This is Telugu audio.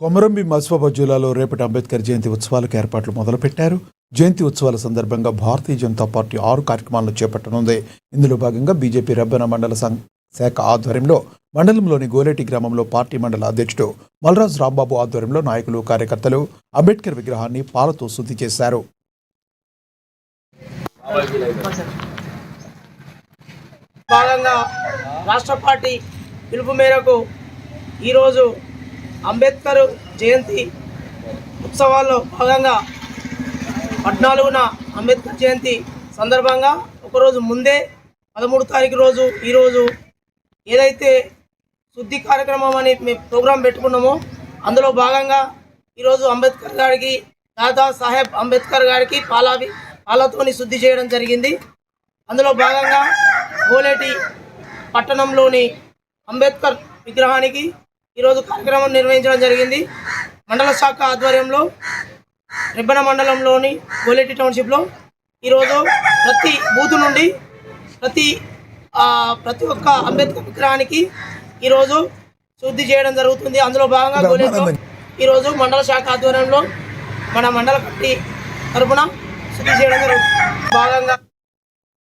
కొమరంభీం ఆసిఫాబాద్ జిల్లాలో రేపటి అంబేద్కర్ జయంతి ఉత్సవాలకు ఏర్పాట్లు మొదలుపెట్టారు. జయంతి ఉత్సవాల సందర్భంగా భారతీయ జనతా పార్టీ 6 కార్యక్రమాలను చేపట్టనుంది. ఇందులో భాగంగా బీజేపీ రబ్బన మండల శాఖ ఆధ్వర్యంలో మండలంలోని గోలేటి గ్రామంలో పార్టీ మండల అధ్యక్షుడు మల్రాజ్ రాంబాబు ఆధ్వర్యంలో నాయకులు, కార్యకర్తలు అంబేద్కర్ విగ్రహాన్ని పాలతో శుద్ధి చేశారు. భాగంగా రాష్ట్ర పార్టీ పిలుపు మేరకు ఈరోజు అంబేద్కర్ జయంతి ఉత్సవాల్లో భాగంగా 14న అంబేద్కర్ జయంతి సందర్భంగా ఒకరోజు ముందే 13 తారీఖు రోజు ఈరోజు ఏదైతే శుద్ధి కార్యక్రమం అని మేము ప్రోగ్రాం పెట్టుకున్నామో అందులో భాగంగా ఈరోజు అంబేద్కర్ గారికి, దాదా సాహెబ్ అంబేద్కర్ గారికి పాలతోని శుద్ధి చేయడం జరిగింది. అందులో భాగంగా గోలేటి పట్టణంలోని అంబేద్కర్ విగ్రహానికి ఈరోజు కార్యక్రమం నిర్వహించడం జరిగింది. మండల శాఖ ఆధ్వర్యంలో రెబ్బన మండలంలోని గోలేటి టౌన్షిప్లో ఈరోజు ప్రతి బూత్ నుండి ప్రతి ఒక్క అంబేద్కర్ విగ్రహానికి ఈరోజు శుద్ధి చేయడం జరుగుతుంది. అందులో భాగంగా గోలేటిలో ఈరోజు మండల శాఖ ఆధ్వర్యంలో మన మండల కమిటీ తరపున శుద్ధి చేయడం జరుగుతుంది. భాగంగా